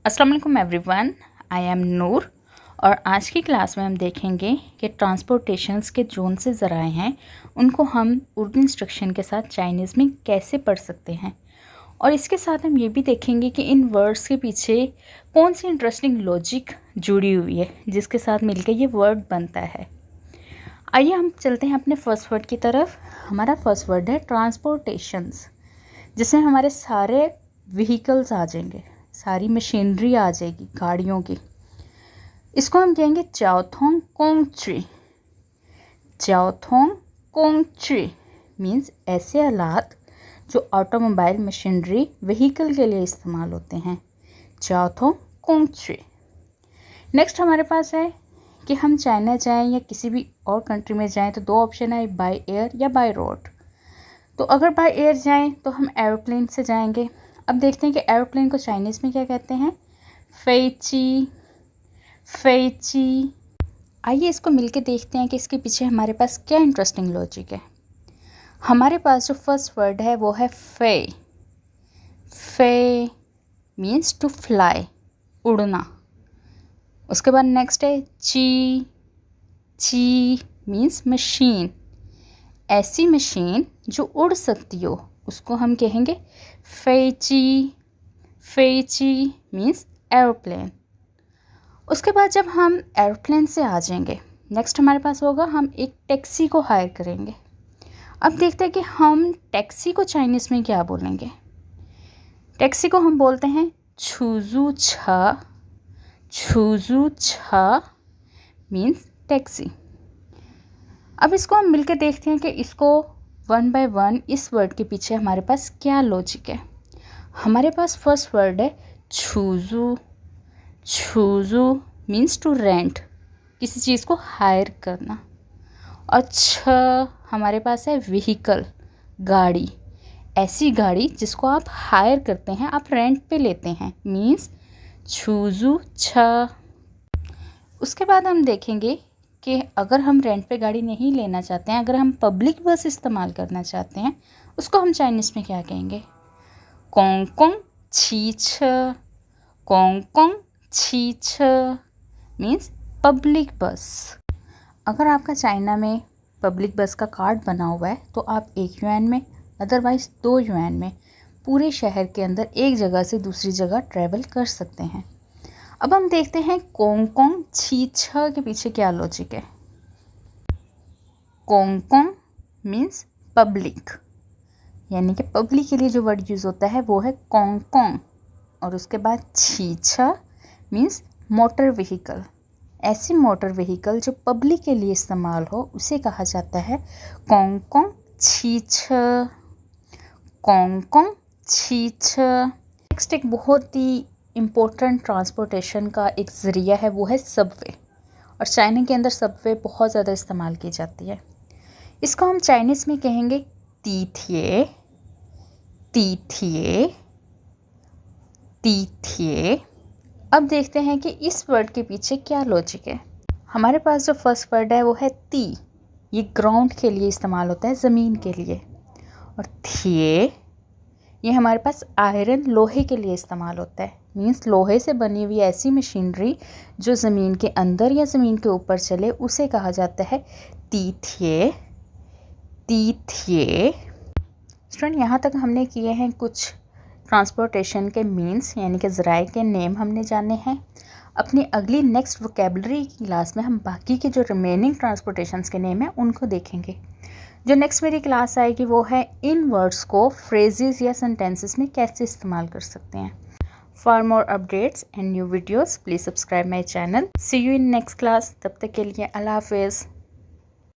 अस्सलाम वालेकुम everyone, I am नूर। और आज की क्लास में हम देखेंगे कि ट्रांसपोर्टेशंस के जोन से ज़राए हैं उनको हम उर्दू इंस्ट्रक्शन के साथ चाइनीज़ में कैसे पढ़ सकते हैं। और इसके साथ हम ये भी देखेंगे कि इन वर्ड्स के पीछे कौन सी इंटरेस्टिंग लॉजिक जुड़ी हुई है जिसके साथ मिलकर ये वर्ड बनता है। आइए हम चलते हैं अपने फर्स्ट वर्ड की तरफ। हमारा फर्स्ट वर्ड है ट्रांसपोर्टेशंस, जिसमें हमारे सारे व्हीकल्स आ जाएंगे, सारी मशीनरी आ जाएगी गाड़ियों की। इसको हम कहेंगे जाओथोंग कोंगची। जाओथोंग कोंगची मीन्स ऐसे आलात जो ऑटोमोबाइल मशीनरी व्हीकल के लिए इस्तेमाल होते हैं। जाओथोंग कोंगची। नेक्स्ट हमारे पास है कि हम चाइना जाएं या किसी भी और कंट्री में जाएं तो दो ऑप्शन है, बाय एयर या बाय रोड। तो अगर बाय एयर जाएं तो हम एरोप्लेन से जाएंगे। अब देखते हैं कि एरोप्लेन को चाइनीज़ में क्या कहते हैं। फेची। फेची। आइए इसको मिलके देखते हैं कि इसके पीछे हमारे पास क्या इंटरेस्टिंग लॉजिक है। हमारे पास जो फर्स्ट वर्ड है वो है फे। फे मीन्स टू फ्लाई, उड़ना। उसके बाद नेक्स्ट है ची। ची मीन्स मशीन, ऐसी मशीन जो उड़ सकती हो उसको हम कहेंगे फेची। फेची मीन्स एरोप्लेन। उसके बाद जब हम एरोप्लेन से आ जाएंगे, नेक्स्ट हमारे पास होगा हम एक टैक्सी को हायर करेंगे। अब देखते हैं कि हम टैक्सी को चाइनीज़ में क्या बोलेंगे। टैक्सी को हम बोलते हैं छूजू छा। छूजू छा मीन्स टैक्सी। अब इसको हम मिलकर देखते हैं कि इसको वन बाय वन इस वर्ड के पीछे हमारे पास क्या लॉजिक है। हमारे पास फर्स्ट वर्ड है छूजू। छूजू मीन्स टू रेंट, किसी चीज़ को हायर करना। और छ हमारे पास है व्हीकल, गाड़ी, ऐसी गाड़ी जिसको आप हायर करते हैं, आप रेंट पे लेते हैं, मीन्स छूजू छ। उसके बाद हम देखेंगे कि अगर हम रेंट पे गाड़ी नहीं लेना चाहते हैं, अगर हम पब्लिक बस इस्तेमाल करना चाहते हैं, उसको हम चाइनीज़ में क्या कहेंगे। कोंग कोंग छी छ। कोंग कोंग छी छ मीन्स पब्लिक बस। अगर आपका चाइना में पब्लिक बस का कार्ड बना हुआ है तो आप 1 युआन में, अदरवाइज़ 2 युआन में पूरे शहर के अंदर एक जगह से दूसरी जगह ट्रैवल कर सकते हैं। अब हम देखते हैं कोंग कोंग छी छ के पीछे क्या लॉजिक है। कोंग कोंग मीन्स पब्लिक, यानी कि पब्लिक के लिए जो वर्ड यूज़ होता है वो है कोंग कोंग। और उसके बाद छी छ मीन्स मोटर व्हीकल, ऐसी मोटर व्हीकल जो पब्लिक के लिए इस्तेमाल हो उसे कहा जाता है कोंग कोंग छी छ। कोंग कोंग छी छ। नेक्स्ट एक बहुत ही इम्पोर्टेंट ट्रांसपोर्टेशन का एक ज़रिया है, वो है सबवे। और चाइना के अंदर सबवे बहुत ज़्यादा इस्तेमाल की जाती है। इसको हम चाइनीज़ में कहेंगे तीथिए। तीथिए। तीथिए। अब देखते हैं कि इस वर्ड के पीछे क्या लॉजिक है। हमारे पास जो फर्स्ट वर्ड है वो है ती। ये ग्राउंड के लिए इस्तेमाल होता है, ज़मीन के लिए। और थिए ये हमारे पास आयरन, लोहे के लिए इस्तेमाल होता है, मीन्स लोहे से बनी हुई ऐसी मशीनरी जो ज़मीन के अंदर या ज़मीन के ऊपर चले उसे कहा जाता है तीथिए। तीथिए। स्टूडेंट, यहाँ तक हमने किए हैं कुछ ट्रांसपोर्टेशन के मीन्स, यानी कि ज़राए के नेम हमने जाने हैं। अपनी अगली नेक्स्ट वोकेबलरी की क्लास में हम बाकी के जो रिमेनिंग ट्रांसपोर्टेशंस के नेम हैं उनको देखेंगे। जो नेक्स्ट मेरी क्लास आएगी वो है इन वर्ड्स को फ्रेजेस या सेंटेंसेस में कैसे इस्तेमाल कर सकते हैं। For more updates and new videos please subscribe my channel. See you in next class. तब तक के लिए अल्लाह हाफिज़।